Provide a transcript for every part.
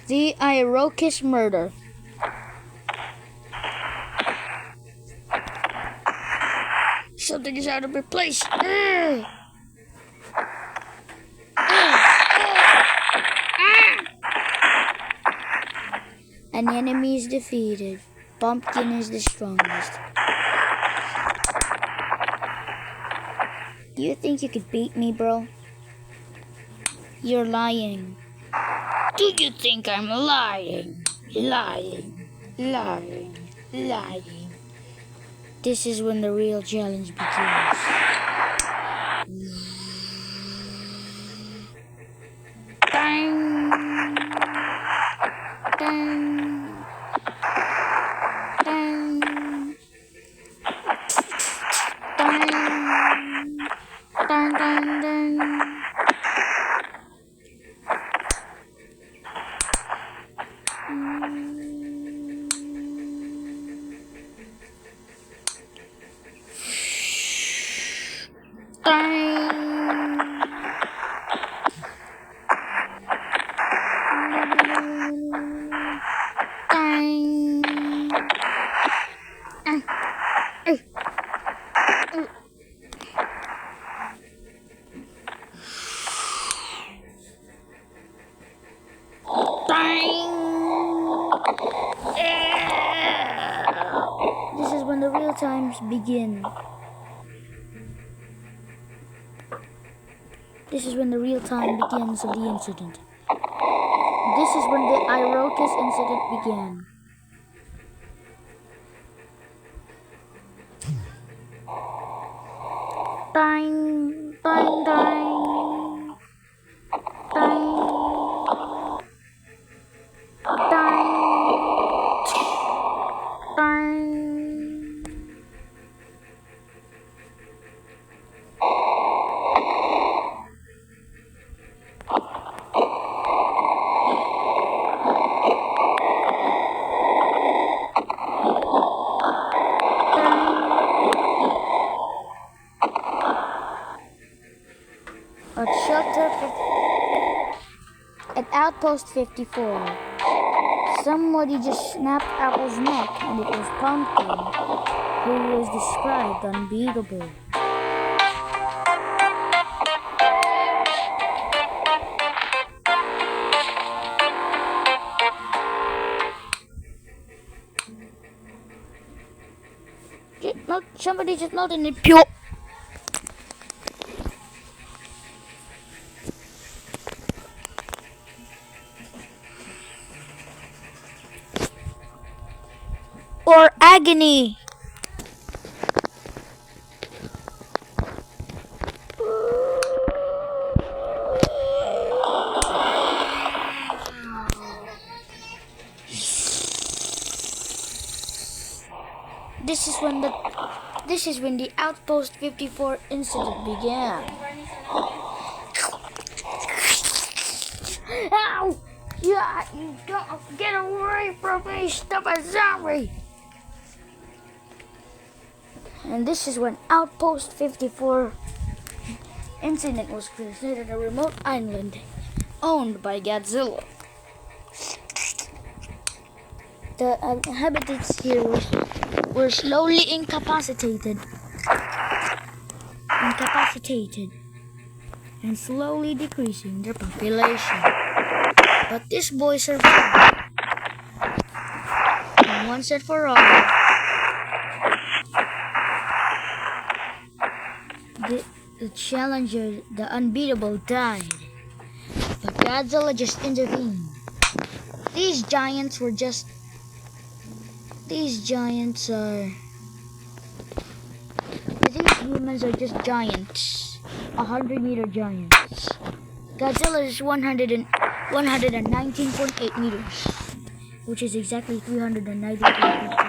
The Iroquois murder. Something is out of my place. An enemy is defeated. Pumpkin is the strongest. Do you think you could beat me, bro? You're lying. Do you think I'm lying? Lying. This is when the real challenge begins. Dang. Dang. Dang. Dang. Dang, dang, dang. This is when the real times begin. This is when the real time begins of the incident. This is when the Iroquois incident began. Dang, dang, dang. Dang. Dang. Dang. At Outpost 54, somebody just snapped Apple's neck, and it was Pumpkin, who was described unbeatable. Somebody just melted it pure. Or agony. This is when the Outpost 54 incident began. Ow! Yeah, you don't get away from me, stupid zombie! And this is when Outpost 54 incident was considered a remote island owned by Godzilla. The inhabitants here were slowly incapacitated and slowly decreasing their population. But this boy survived. And once and for all, the challenger, the unbeatable, died. But Godzilla just intervened. These humans are just giants. 100-meter giants. Godzilla is 119.8 meters, which is exactly 393 feet tall.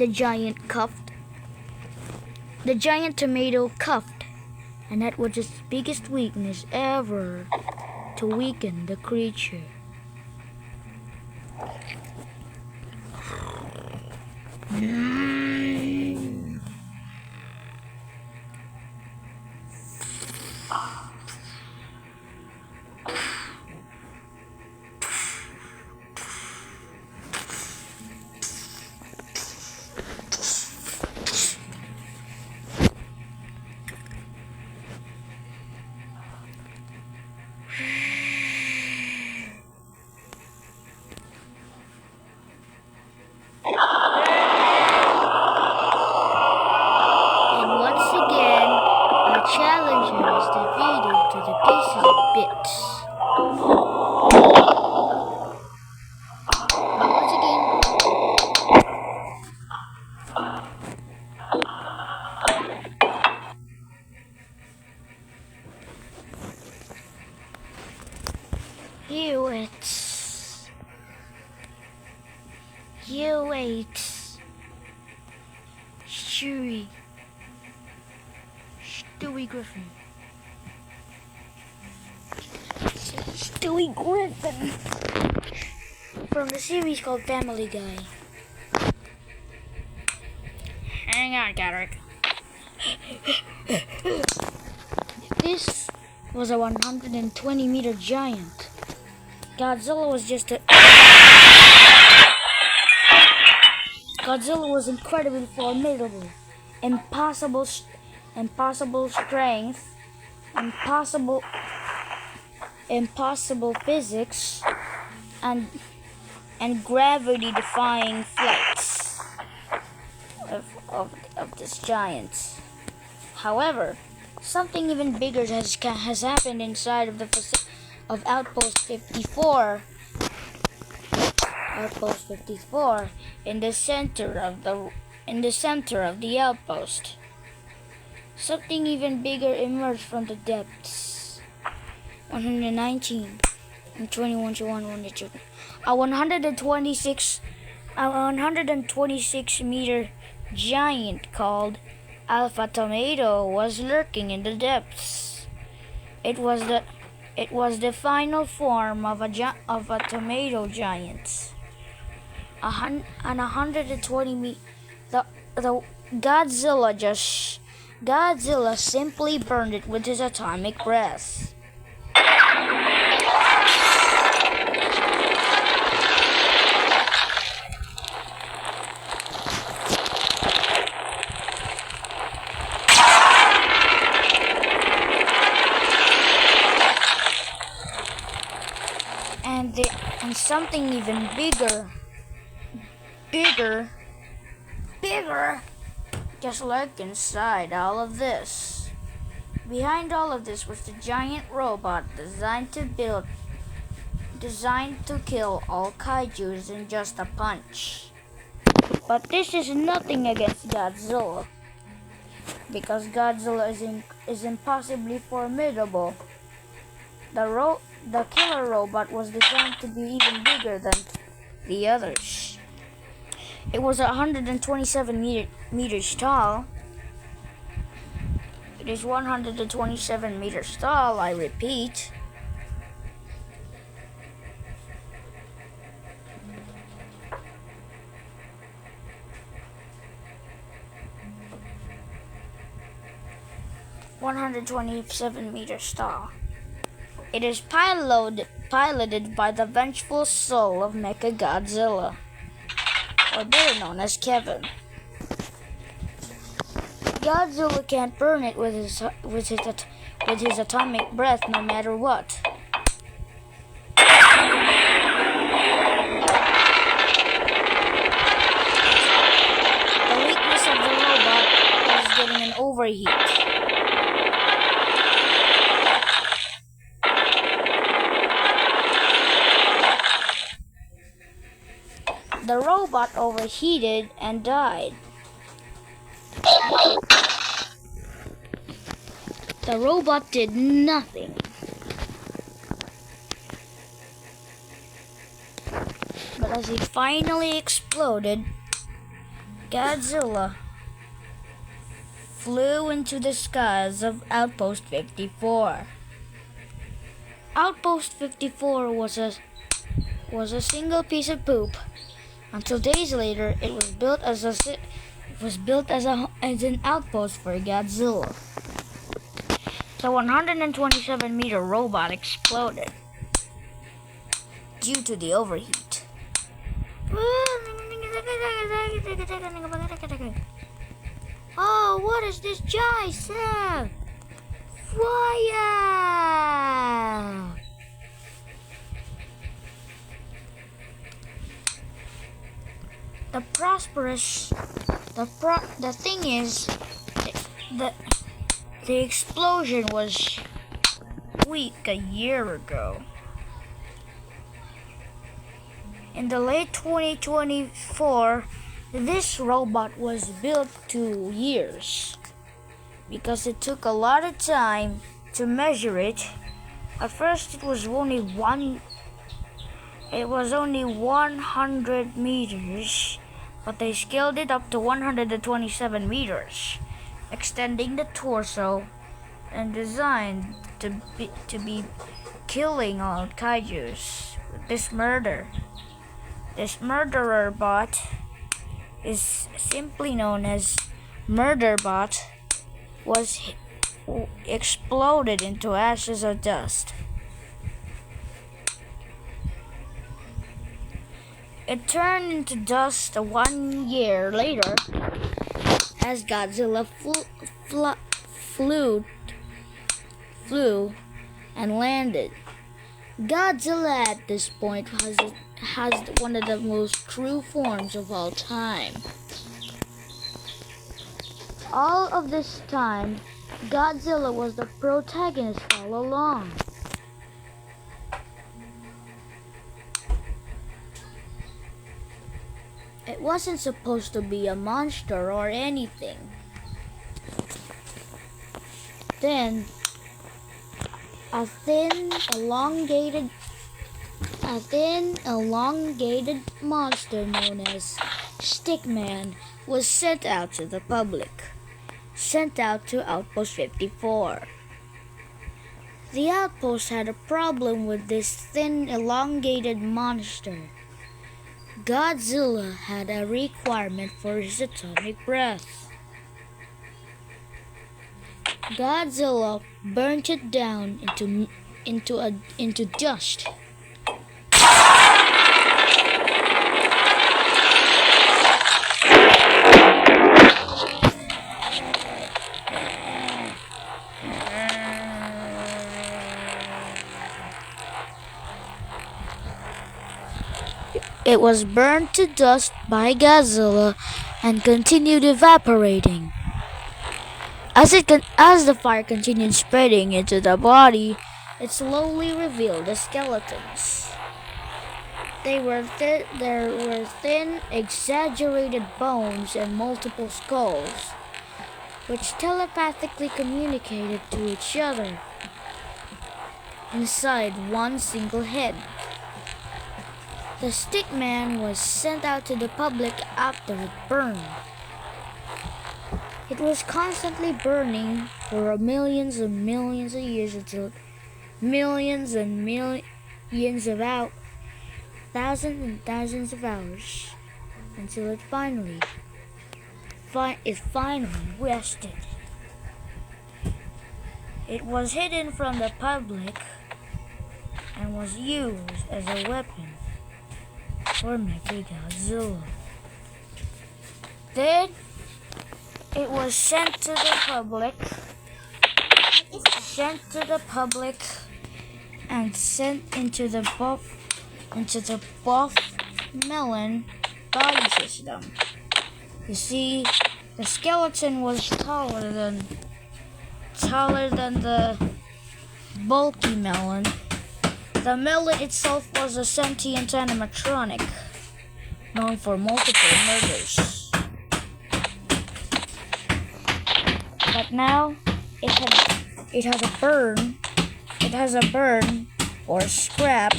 the giant cuffed. The giant tomato cuffed, and that was its biggest weakness ever, to weaken the creature. And once again, our challenger is defeated to the pieces of bits. And once again, you wait, Stewie Griffin. Stewie Griffin from the series called Family Guy. Hang on, Godric. This was a 120-meter giant. Godzilla was incredibly formidable. Impossible strength, impossible physics, and gravity-defying flights of this giant. However, something even bigger has happened inside of Outpost 54. Outpost 54 in the center of the outpost. Something even bigger emerged from the depths. 119 and 21 to 112. A 126-meter giant called Alpha Tomato was lurking in the depths. It was the final form of a tomato giant. 120 the Godzilla simply burned it with his atomic breath. And something even bigger, just lurked inside all of this. Behind all of this was the giant robot designed to kill all kaijus in just a punch. But this is nothing against Godzilla, because Godzilla is impossibly formidable. The killer robot was designed to be even bigger than the others. It was 127 meters tall. It is 127 meters tall, I repeat. $127 tall. It is piloted by the vengeful soul of Mechagodzilla, or better known as Kevin. Godzilla can't burn it with his atomic breath, no matter what. The weakness of the robot is getting an overheat. The robot overheated and died. The robot did nothing. But as it finally exploded, Godzilla flew into the skies of Outpost 54. Outpost 54 was a single piece of poop. Until days later, it was built as an outpost for Godzilla. The 127-meter robot exploded due to the overheat. Oh, what is this giant? Fire! The thing is, the explosion was weak a year ago. In the late 2024, this robot was built 2 years because it took a lot of time to measure it. At first, it was only 100 meters, but they scaled it up to 127 meters, extending the torso and designed to be killing all kaijus with this murder. This murderer bot is simply known as Murderbot, was exploded into ashes of dust. It turned into dust 1 year later as Godzilla flew and landed. Godzilla at this point has one of the most true forms of all time. All of this time, Godzilla was the protagonist all along. It wasn't supposed to be a monster or anything. Then, a thin, elongated monster known as Stickman was sent out to the public, sent out to Outpost 54. The outpost had a problem with this thin, elongated monster. Godzilla had a requirement for his atomic breath. Godzilla burnt it down into dust. It was burned to dust by Godzilla and continued evaporating. As the fire continued spreading into the body, it slowly revealed the skeletons. There were thin, exaggerated bones and multiple skulls, which telepathically communicated to each other inside one single head. The Stickman was sent out to the public after it burned. It was constantly burning for millions and millions of years until millions and millions of thousands and thousands of hours until it finally rested. It was hidden from the public and was used as a weapon for Mechagodzilla. Then it was sent to the public and sent into the buff Melon body system. You see, the skeleton was taller than the bulky Melon. The Melon itself was a sentient animatronic known for multiple murders. But now it has a burn or scratch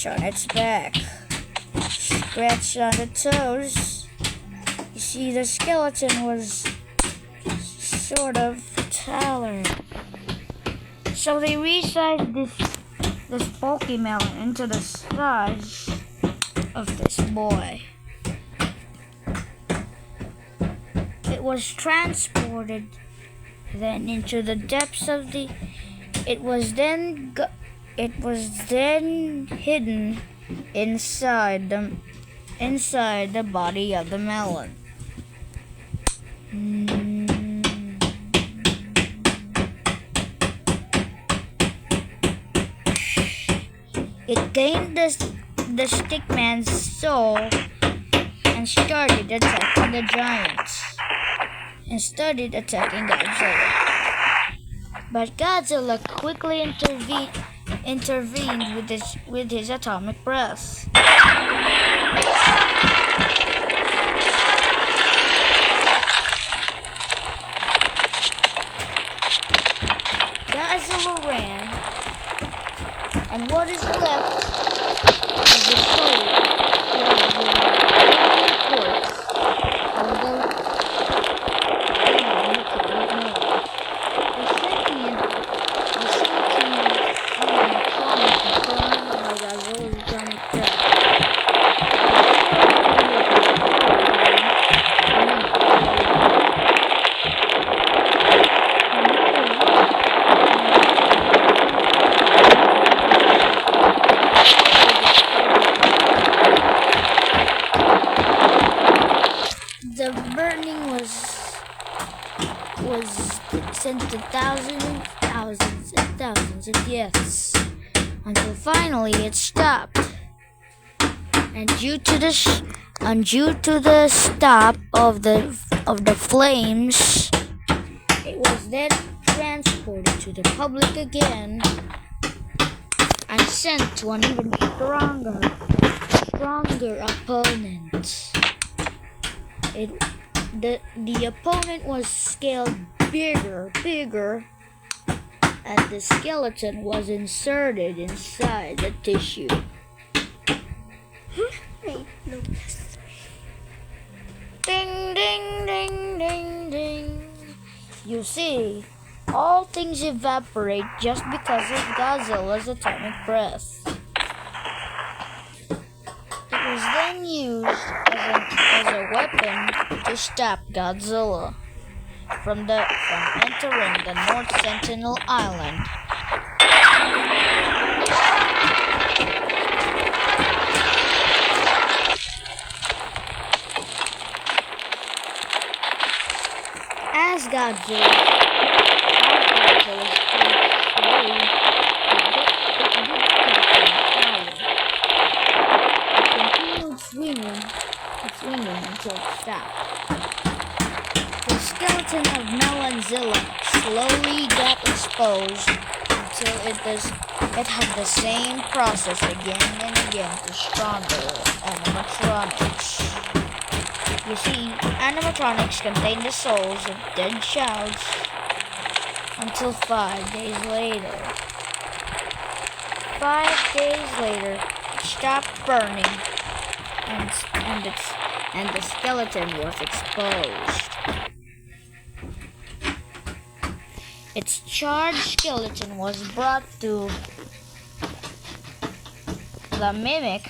on its back. scratched on the toes. You see, the skeleton was sort of taller. So they resized this bulky melon into the size of this boy. It was transported then into the depths of the. It was then hidden inside the body of the melon. It gained the stickman's soul and started attacking the giants. And started attacking Godzilla. But Godzilla quickly intervened with his atomic breath. Godzilla ran, and what is left is the soul of the The burning was sent to thousands and thousands of deaths until finally it stopped. And due to the stop of the flames, it was then transported to the public again and sent to an even stronger opponent. The opponent was scaled bigger, and the skeleton was inserted inside the tissue. Ding, ding, ding, ding, ding. You see, all things evaporate just because of Godzilla's atomic breath. It was then used as a weapon to stop Godzilla from entering the North Sentinel Island. As Godzilla's swinging until it stopped. The skeleton of Melonzilla slowly got exposed until it had the same process again and again to stronger animatronics. You see, animatronics contain the souls of dead childs until 5 days later. 5 days later, it stopped burning. And the skeleton was exposed. Its charred skeleton was brought to the mimic.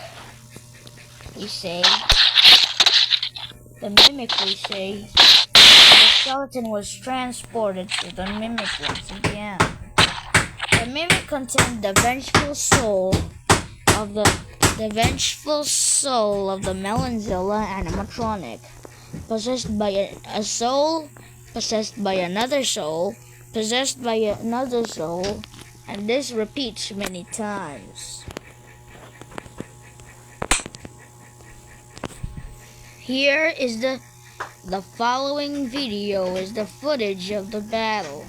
The skeleton was transported to the mimic once again. The mimic contained the vengeful soul of the Melonzilla animatronic, possessed by a soul, possessed by another soul, possessed by another soul, and this repeats many times. Here is the following video is the footage of the battle.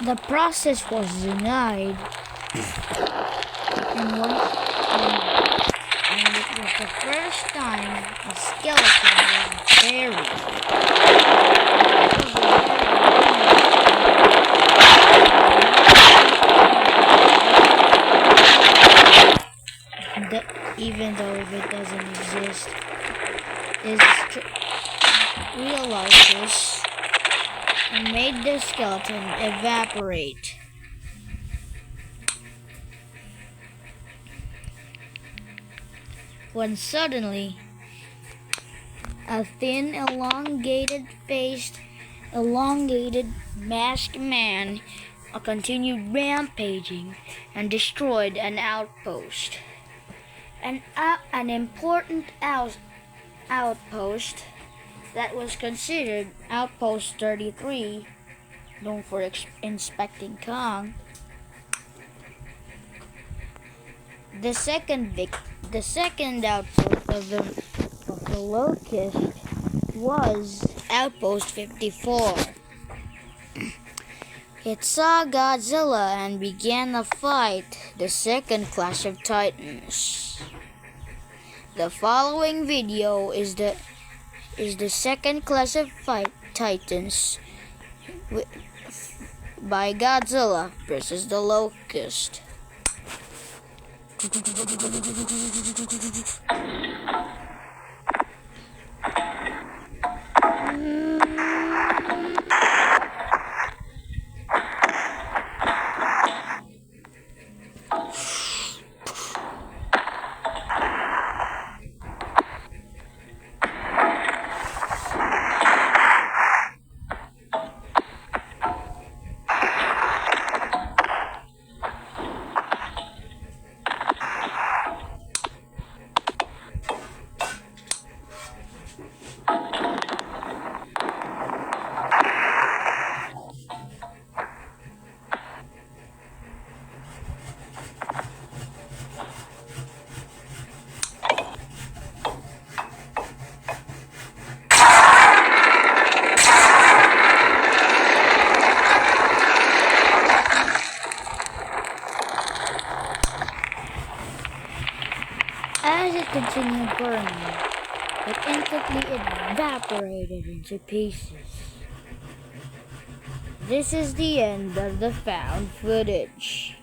The process was denied, and it was the first time a skeleton was buried. Even though if it doesn't exist, realized this and made the skeleton evaporate. When suddenly, a thin, elongated masked man continued rampaging and destroyed an outpost. An important outpost that was considered Outpost 33, known for inspecting Kong. The second outpost of the Locust was Outpost 54. It saw Godzilla and began a fight, the second clash of Titans. The following video is the second clash of Titans by Godzilla versus the Locust. As it continued burning, it instantly evaporated into pieces. This is the end of the found footage.